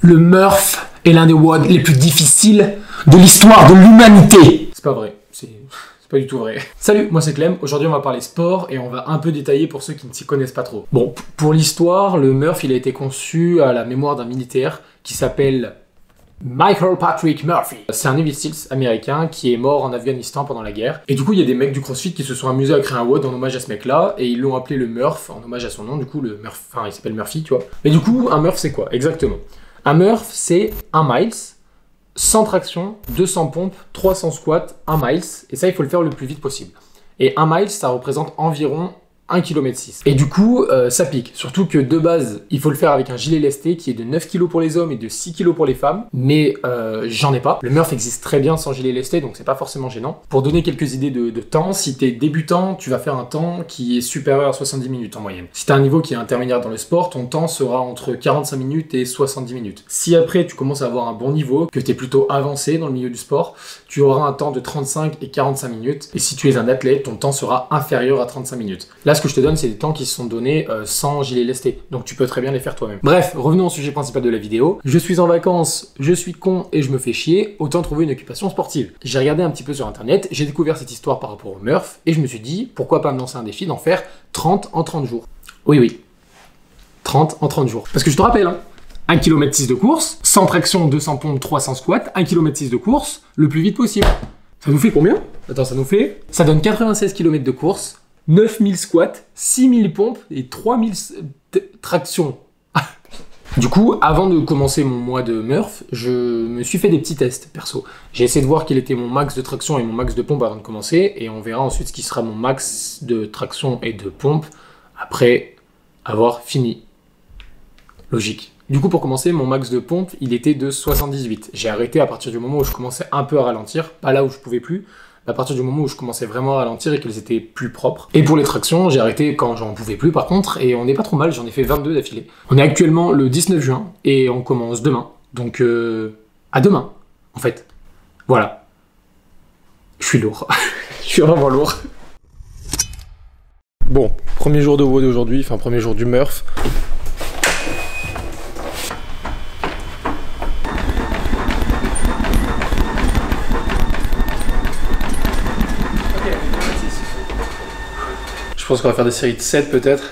Le Murph est l'un des WOD les plus difficiles de l'histoire de l'humanité. C'est pas vrai, c'est pas du tout vrai. Salut, moi c'est Clem, aujourd'hui on va parler sport et on va un peu détailler pour ceux qui ne s'y connaissent pas trop. Bon, pour l'histoire, le Murph il a été conçu à la mémoire d'un militaire qui s'appelle Michael Patrick Murphy. C'est un Navy Seals américain qui est mort en Afghanistan pendant la guerre. Et du coup, il y a des mecs du CrossFit qui se sont amusés à créer un WOD en hommage à ce mec-là et ils l'ont appelé le Murph en hommage à son nom. Du coup, le Murph, enfin, il s'appelle Murphy, tu vois. Mais du coup, un Murph, c'est quoi exactement? Un Murph, c'est 1 miles, 100 tractions, 200 pompes, 300 squats, 1 miles. Et ça, il faut le faire le plus vite possible. Et 1 mile, ça représente environ 1,6 km. Et du coup, ça pique. Surtout que de base, il faut le faire avec un gilet lesté qui est de 9 kg pour les hommes et de 6 kg pour les femmes. Mais j'en ai pas. Le Murph existe très bien sans gilet lesté, donc c'est pas forcément gênant. Pour donner quelques idées de temps, si t'es débutant, tu vas faire un temps qui est supérieur à 70 minutes en moyenne. Si t'as un niveau qui est intermédiaire dans le sport, ton temps sera entre 45 minutes et 70 minutes. Si après tu commences à avoir un bon niveau, que t'es plutôt avancé dans le milieu du sport, tu auras un temps de 35 et 45 minutes. Et si tu es un athlète, ton temps sera inférieur à 35 minutes. Là, ce que je te donne, c'est des temps qui se sont donnés sans gilet lesté. Donc tu peux très bien les faire toi-même. Bref, revenons au sujet principal de la vidéo. Je suis en vacances, je suis con et je me fais chier. Autant trouver une occupation sportive. J'ai regardé un petit peu sur internet, j'ai découvert cette histoire par rapport au Murph et je me suis dit, pourquoi pas me lancer un défi d'en faire 30 en 30 jours. Oui. 30 en 30 jours. Parce que je te rappelle, hein, 1,6 km de course, 100 tractions, 200 pompes, 300 squats, 1,6 km de course, le plus vite possible. Ça nous fait combien? Attends, ça donne 96 km de course, 9000 squats, 6000 pompes et 3000 tractions. Du coup, avant de commencer mon mois de Murph, je me suis fait des petits tests perso. J'ai essayé de voir quel était mon max de traction et mon max de pompe avant de commencer, et on verra ensuite ce qui sera mon max de traction et de pompe après avoir fini. Logique. Du coup, pour commencer, mon max de pompe, il était de 78. J'ai arrêté à partir du moment où je commençais un peu à ralentir, pas là où je pouvais plus, à partir du moment où je commençais vraiment à ralentir et qu'elles étaient plus propres. Et pour les tractions, j'ai arrêté quand j'en pouvais plus par contre, et on n'est pas trop mal, j'en ai fait 22 d'affilée. On est actuellement le 19 juin, et on commence demain. Donc, à demain, en fait. Voilà. Je suis lourd. Je suis vraiment lourd. Bon, premier jour de WOD aujourd'hui, enfin premier jour du Murph. Je pense qu'on va faire des séries de 7 peut-être.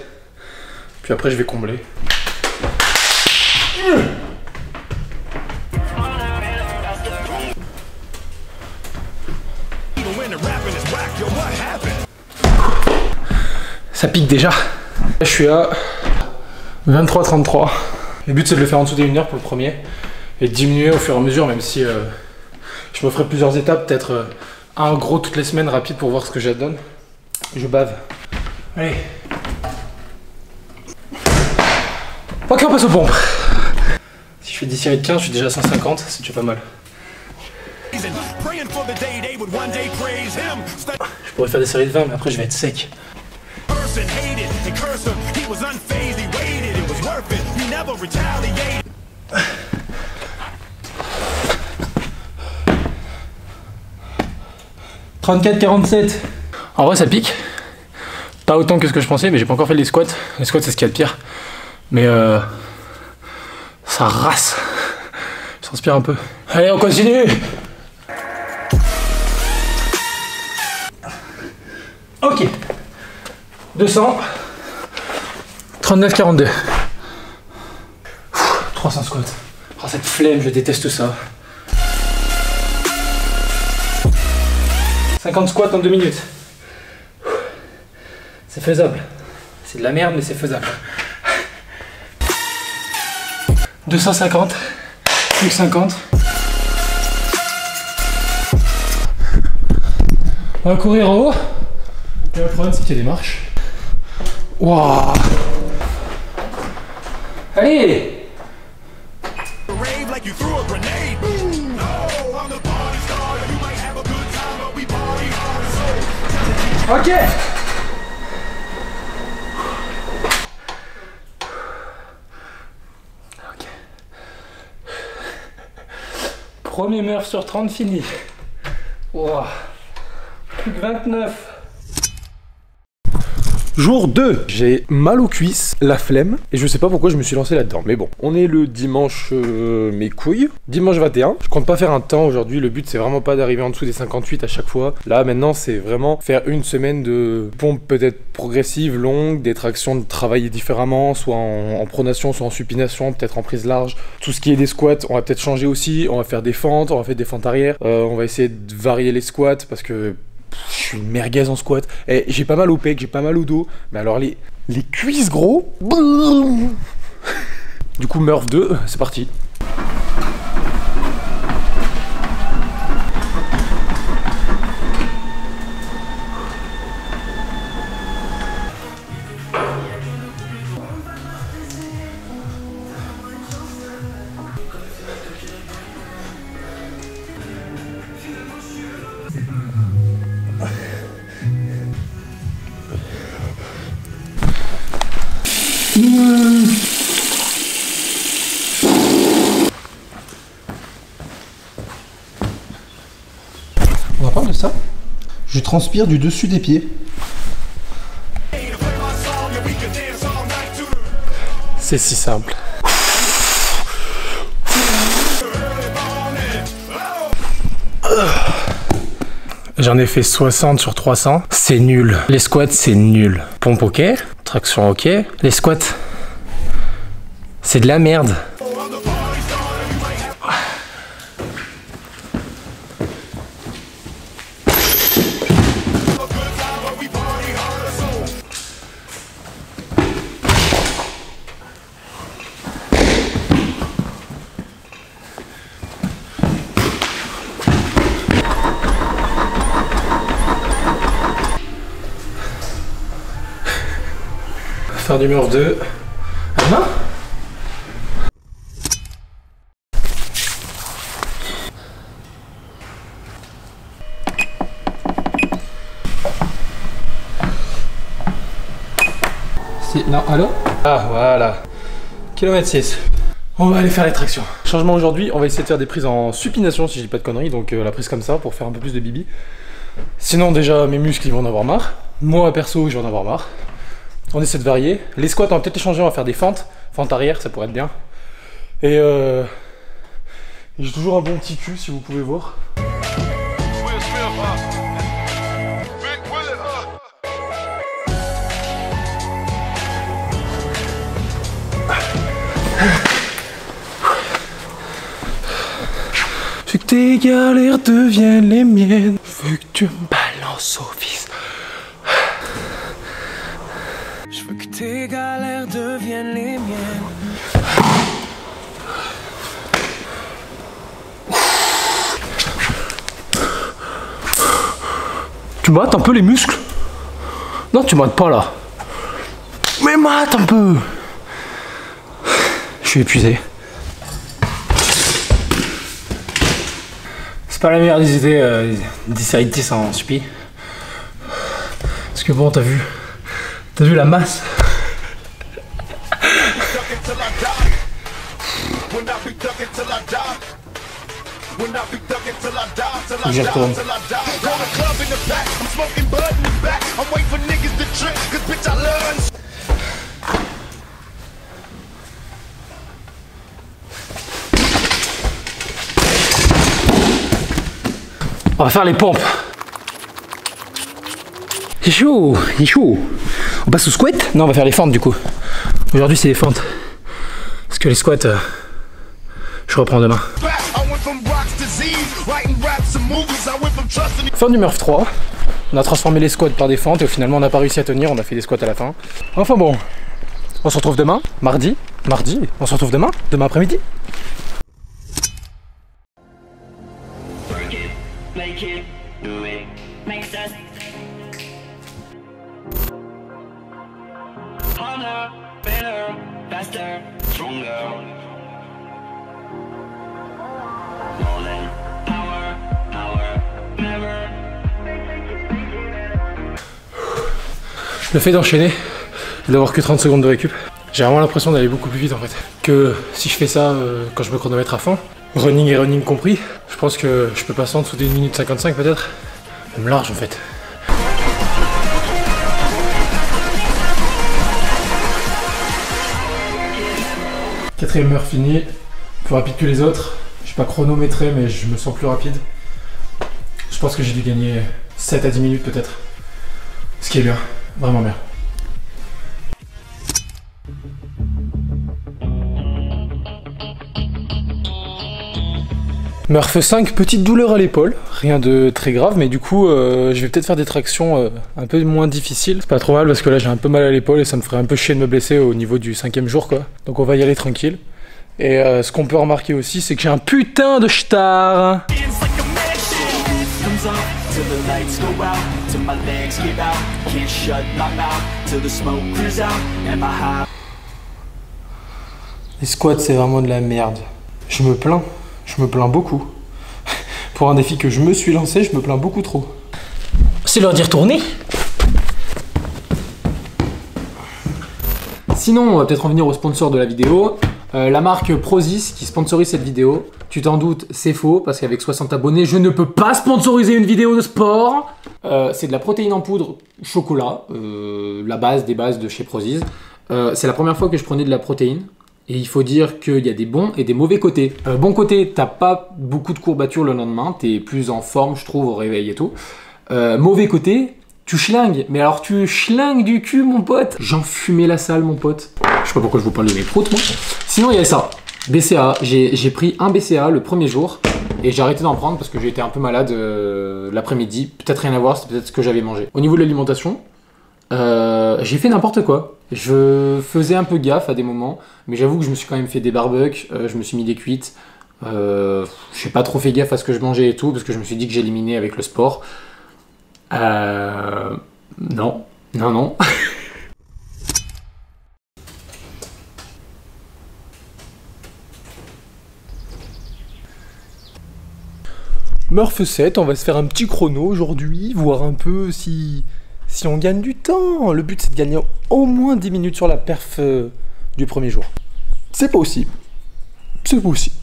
Puis après je vais combler. Ça pique déjà. Je suis à 23,33. Le but c'est de le faire en dessous des 1 heure pour le premier. Et de diminuer au fur et à mesure, même si je me ferai plusieurs étapes, peut-être un gros toutes les semaines rapide pour voir ce que ça donne. Je bave. Allez. Ok, on passe aux pompes. Si je fais 10 séries de 15, je suis déjà à 150, c'est déjà pas mal. Je pourrais faire des séries de 20, mais après je vais être sec. « 34-47 ». En vrai ça pique. Pas autant que ce que je pensais, mais j'ai pas encore fait les squats. Les squats c'est ce qu'il y a de pire. Mais ça rase. Je transpire un peu. Allez, on continue. Ok. 200. 39-42. 300 squats. Oh, cette flemme, je déteste ça. 50 squats en 2 minutes. C'est faisable. C'est de la merde, mais c'est faisable. 250. Plus 50. On va courir en haut. Et le problème, c'est qu'il y a des marches. Waouh. Allez. Ok. Premier Murph sur 30 fini. Wow. Plus que 29. Jour 2. J'ai mal aux cuisses, la flemme, et je sais pas pourquoi je me suis lancé là-dedans. Mais bon, on est le dimanche mes couilles. Dimanche 21. Je compte pas faire un temps aujourd'hui, le but c'est vraiment pas d'arriver en dessous des 58 à chaque fois. Là maintenant c'est vraiment faire une semaine de pompe peut-être progressive, longue, des tractions de travailler différemment, soit en pronation, soit en supination, peut-être en prise large. Tout ce qui est des squats, on va peut-être changer aussi, on va faire des fentes, on va faire des fentes arrière. On va essayer de varier les squats parce que je suis une merguez en squat. Et j'ai pas mal au pec, j'ai pas mal au dos. Mais alors les cuisses gros. Du coup Murph 2, c'est parti. On en parle de ça? Je transpire du dessus des pieds. C'est si simple. J'en ai fait 60 sur 300. C'est nul. Les squats, c'est nul. Pompe, ok. Traction, ok. Les squats, c'est de la merde. Faire du Murph 2. À la main. Non, allô? Ah, voilà. Kilomètre 6. On va aller faire les tractions. Changement aujourd'hui, on va essayer de faire des prises en supination si je dis pas de conneries, donc la prise comme ça pour faire un peu plus de bibi. Sinon déjà mes muscles ils vont en avoir marre. Moi perso je vais en avoir marre. On essaie de varier. Les squats on va peut-être les changer, on va faire des fentes. Fentes arrière, ça pourrait être bien. Et j'ai toujours un bon petit cul si vous pouvez voir. Je veux que tes galères deviennent les miennes. Je veux que tu me balances au fils. Je veux que tes galères deviennent les miennes. Tu mates un peu les muscles? Non, tu mates pas là. Mais mate un peu. Je suis épuisé. C'est pas la meilleure des idées des séries de 10 en supi. Parce que bon, t'as vu la masse? J'y retourne. On va faire les pompes. C'est chaud, c'est chaud. On passe au squat? Non, on va faire les fentes du coup. Aujourd'hui, c'est les fentes. Parce que les squats, je reprends demain. Fin du Murph 3. On a transformé les squats par des fentes et finalement on n'a pas réussi à tenir, on a fait des squats à la fin. Enfin bon, on se retrouve demain, mardi, on se retrouve demain après-midi. Le fait d'enchaîner et d'avoir que 30 secondes de récup, j'ai vraiment l'impression d'aller beaucoup plus vite en fait. Que si je fais ça quand je me chronomètre à fond, running et running compris, je pense que je peux passer en dessous d'1 minute 55 peut-être. Même large en fait. 4ème heure finie, plus rapide que les autres. Je suis pas chronométré mais je me sens plus rapide. Je pense que j'ai dû gagner 7 à 10 minutes peut-être. Ce qui est bien, vraiment bien. Murph 5, petite douleur à l'épaule, rien de très grave, mais du coup je vais peut-être faire des tractions un peu moins difficiles. C'est pas trop mal parce que là j'ai un peu mal à l'épaule et ça me ferait un peu chier de me blesser au niveau du 5ème jour quoi. Donc on va y aller tranquille. Et ce qu'on peut remarquer aussi c'est que j'ai un putain de star. Les squats c'est vraiment de la merde. Je me plains beaucoup. Pour un défi que je me suis lancé, je me plains beaucoup trop. C'est l'heure d'y retourner. Sinon, on va peut-être en venir au sponsor de la vidéo. La marque Prozis qui sponsorise cette vidéo. Tu t'en doutes, c'est faux, parce qu'avec 60 abonnés, je ne peux pas sponsoriser une vidéo de sport. C'est de la protéine en poudre chocolat, la base des bases de chez Prozis. C'est la première fois que je prenais de la protéine. Et il faut dire qu'il y a des bons et des mauvais côtés. Bon côté, t'as pas beaucoup de courbatures le lendemain, t'es plus en forme, je trouve, au réveil et tout. Mauvais côté, tu schlingues. Mais alors tu schlingues du cul, mon pote. J'enfumais la salle, mon pote. Je sais pas pourquoi je vous parle de mes proutes, moi. Sinon, il y a ça. BCA. J'ai pris un BCA le premier jour. Et j'ai arrêté d'en prendre parce que j'ai été un peu malade l'après-midi. Peut-être rien à voir, c'était peut-être ce que j'avais mangé. Au niveau de l'alimentation, j'ai fait n'importe quoi. Je faisais un peu gaffe à des moments, mais j'avoue que je me suis quand même fait des barbecues, je me suis mis des cuites. J'ai pas trop fait gaffe à ce que je mangeais et tout, parce que je me suis dit que j'éliminais avec le sport. Non. Murph 7, on va se faire un petit chrono aujourd'hui, voir un peu si on gagne du temps. Le but c'est de gagner au moins 10 minutes sur la perf du premier jour. C'est possible. C'est possible.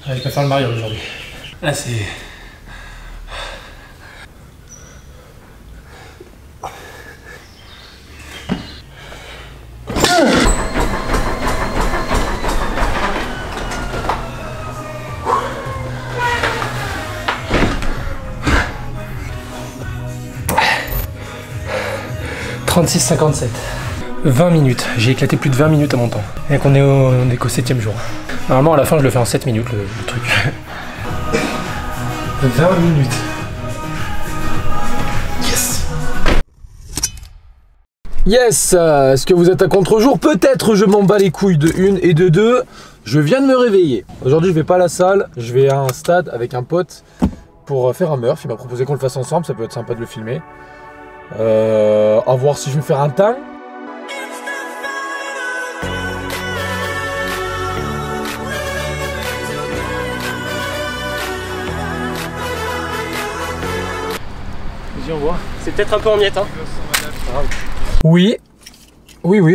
Je vais pas faire le mariage aujourd'hui. Là c'est... 36,57. 20 minutes. J'ai éclaté plus de 20 minutes à mon temps. Et qu'on est qu'au 7ème jour. Normalement, à la fin, je le fais en 7 minutes, le truc. 20 minutes. Yes! Yes! Est-ce que vous êtes à contre-jour? Peut-être je m'en bats les couilles de 1 et de 2. Je viens de me réveiller. Aujourd'hui, je vais pas à la salle. Je vais à un stade avec un pote pour faire un Murph. Il m'a proposé qu'on le fasse ensemble. Ça peut être sympa de le filmer. À voir si je vais faire un temps. Vas-y, on voit. C'est peut-être un peu en miettes, hein. Oui,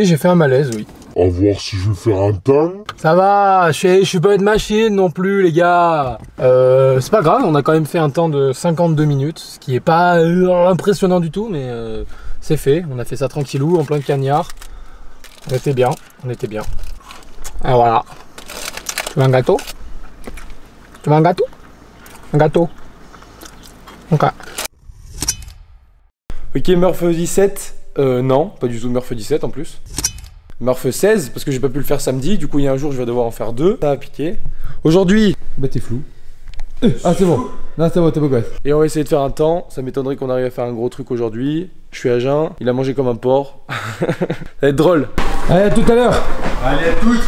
j'ai fait un malaise, oui. À voir si je vais faire un temps. Ça va, je suis pas une machine non plus, les gars. C'est pas grave, on a quand même fait un temps de 52 minutes, ce qui est pas impressionnant du tout, mais c'est fait. On a fait ça tranquillou, en plein cagnard. On était bien. Et voilà. Tu veux un gâteau? Un gâteau? Ok. Ok, Murph 17. Non, pas du tout Murph 17 en plus. Murph 16, parce que j'ai pas pu le faire samedi, du coup il y a un jour je vais devoir en faire 2. Ça a piqué. Aujourd'hui... Bah t'es flou. Ah c'est bon. Non c'est bon, t'es beau gosse. Et on va essayer de faire un temps. Ça m'étonnerait qu'on arrive à faire un gros truc aujourd'hui. Je suis à jeun, il a mangé comme un porc. Ça va être drôle. Allez, à tout à l'heure. Allez, à toutes.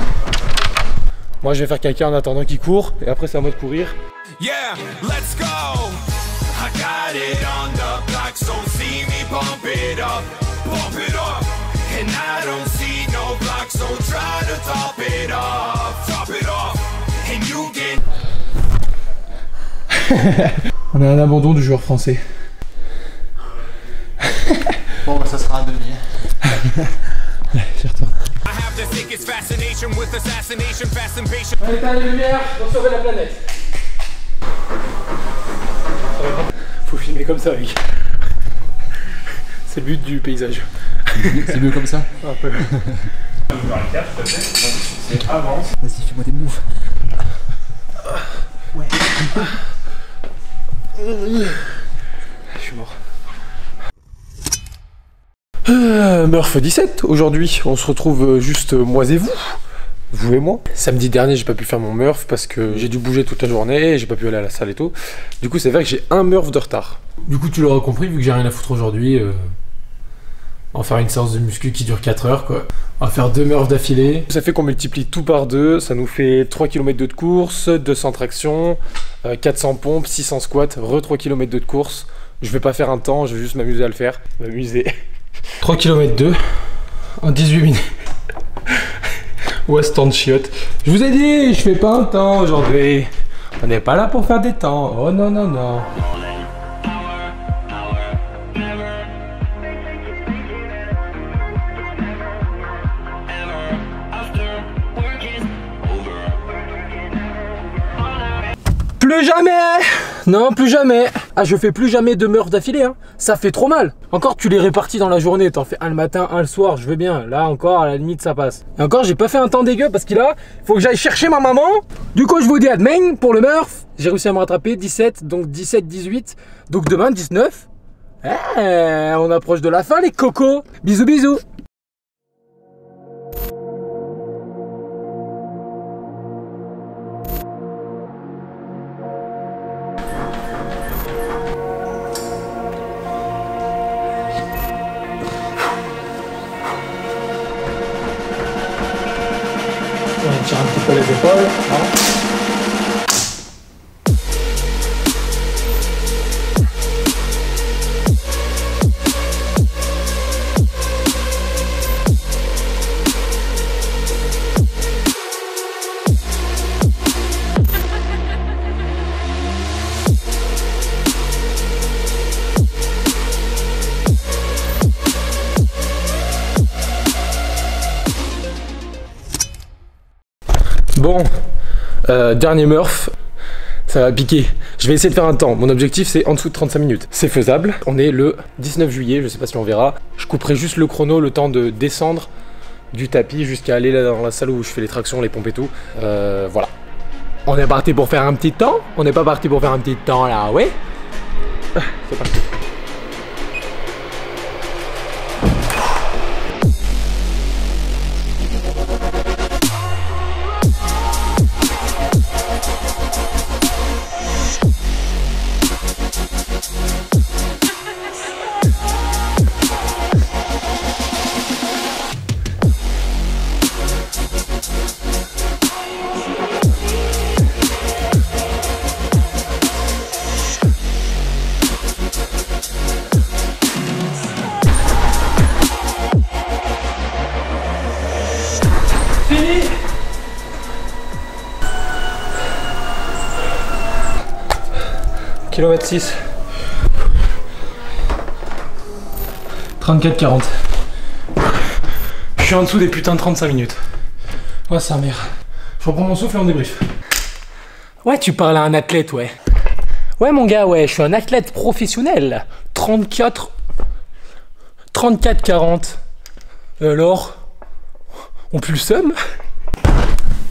Moi je vais faire caca en attendant qu'il court. Et après c'est à moi de courir. Yeah, let's go. I got it on the block, so see me bump it up, and I don't see no block, so try to top it off, and you get. On a un abandon du joueur français. Bon bah ça sera un demi. J'y retourne. I have the sickest fascination with assassination, fast impatient. On éteint les lumières pour sauver la planète. Faut filmer est comme ça, mec. C'est le but du paysage. C'est mieux comme ça. Un peu. Vas-y, fais-moi des moves. Ouais. Je suis mort. Murph 17, aujourd'hui, on se retrouve juste moi et vous et moi. Samedi dernier, j'ai pas pu faire mon Murph parce que j'ai dû bouger toute la journée, j'ai pas pu aller à la salle et tout. Du coup, c'est vrai que j'ai un Murph de retard. Du coup, tu l'auras compris, vu que j'ai rien à foutre aujourd'hui, on va faire une séance de muscu qui dure 4 heures, quoi. On va faire 2 Murphs d'affilée. Ça fait qu'on multiplie tout par 2, ça nous fait 3 km de course, 200 tractions, 400 pompes, 600 squats, 3 km de course. Je vais pas faire un temps, je vais juste m'amuser à le faire. M'amuser. 3 km 2 en 18 minutes. Ouais, stand chiotte. Je vous ai dit, je fais pas un temps aujourd'hui. On n'est pas là pour faire des temps. Oh non, non, non. Plus jamais! Non, plus jamais! Ah, je fais plus jamais de Murph d'affilée, hein. Ça fait trop mal. Encore, tu les répartis dans la journée. T'en fais un le matin, un le soir, je veux bien. Là, encore, à la limite, ça passe. Et encore, j'ai pas fait un temps dégueu parce qu'il a... faut que j'aille chercher ma maman. Du coup, je vous dis à demain pour le Murph. J'ai réussi à me rattraper. 17, donc 17, 18. Donc demain, 19. On approche de la fin, les cocos. Bisous, bisous. On tire un petit peu les épaules. Bon, dernier Murph, ça va piquer. Je vais essayer de faire un temps. Mon objectif, c'est en dessous de 35 minutes. C'est faisable. On est le 19 juillet, je sais pas si on verra. Je couperai juste le chrono, le temps de descendre du tapis jusqu'à aller là dans la salle où je fais les tractions, les pompes et tout. Voilà. On est parti pour faire un petit temps. On n'est pas parti pour faire un petit temps là, ouais. C'est parti. Kilomètre 6. 34-40. Je suis en dessous des putains de 35 minutes. Oh sa mère. Je reprends mon souffle et on débrief. Ouais, tu parles à un athlète, ouais. Ouais mon gars, ouais, je suis un athlète professionnel. 34-40. Alors, on pue le seum?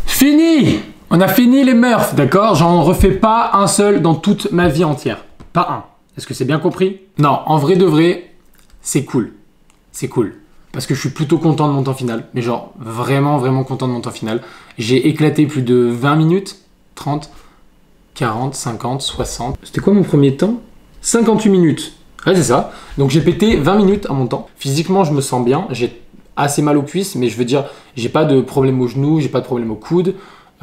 Fini! On a fini les Murphs, d'accord? J'en refais pas un seul dans toute ma vie entière. Pas un. Est-ce que c'est bien compris? Non, en vrai de vrai, c'est cool. C'est cool. Parce que je suis plutôt content de mon temps final. Mais genre, vraiment, vraiment content de mon temps final. J'ai éclaté plus de 20 minutes. 30, 40, 50, 60. C'était quoi mon premier temps? 58 minutes. Ouais, c'est ça. Donc j'ai pété 20 minutes à mon temps. Physiquement, je me sens bien. J'ai assez mal aux cuisses, mais je veux dire, j'ai pas de problème aux genoux, j'ai pas de problème aux coudes.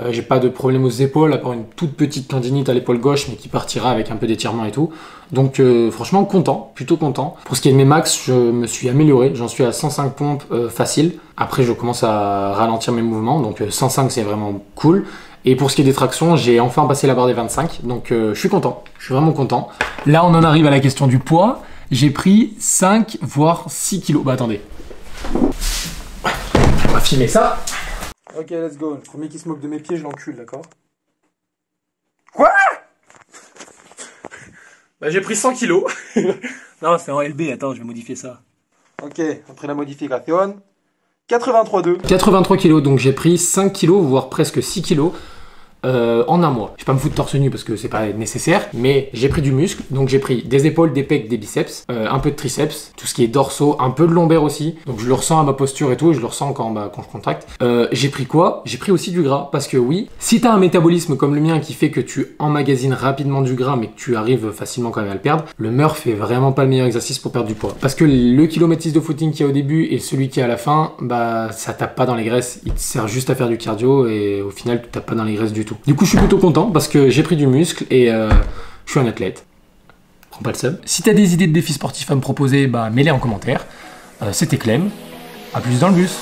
J'ai pas de problème aux épaules, à part une toute petite tendinite à l'épaule gauche, mais qui partira avec un peu d'étirement et tout. Donc franchement content, plutôt content. Pour ce qui est de mes max, je me suis amélioré. J'en suis à 105 pompes facile. Après, je commence à ralentir mes mouvements, donc 105 c'est vraiment cool. Et pour ce qui est des tractions, j'ai enfin passé la barre des 25, donc je suis content. Je suis vraiment content. Là, on en arrive à la question du poids. J'ai pris 5 voire 6 kilos. Bah attendez. On va filmer ça. Ok, let's go. Le premier qui se moque de mes pieds, je l'encule, d'accord? Quoi? Bah, j'ai pris 100 kilos. Non, c'est en LB, attends, je vais modifier ça. Ok, après la modification, 83,2. 83 kilos, donc j'ai pris 5 kilos, voire presque 6 kilos. En un mois. Je vais pas me foutre torse nu parce que c'est pas nécessaire, mais j'ai pris du muscle, donc j'ai pris des épaules, des pecs, des biceps, un peu de triceps, tout ce qui est dorsaux, un peu de lombaire aussi, donc je le ressens à ma posture et tout, et je le ressens quand je contracte. J'ai pris quoi? J'ai pris aussi du gras, parce que oui, si t'as un métabolisme comme le mien qui fait que tu emmagasines rapidement du gras mais que tu arrives facilement quand même à le perdre, le Murph est vraiment pas le meilleur exercice pour perdre du poids. Parce que le kilomètre 6 de footing qu'il y a au début et celui qui est à la fin, bah ça tape pas dans les graisses, il te sert juste à faire du cardio et au final tu tapes pas dans les graisses du tout. Du coup, je suis plutôt content parce que j'ai pris du muscle et je suis un athlète. Prends pas le seum. Si t'as des idées de défis sportifs à me proposer, bah mets-les en commentaire. C'était Clem. À plus dans le bus.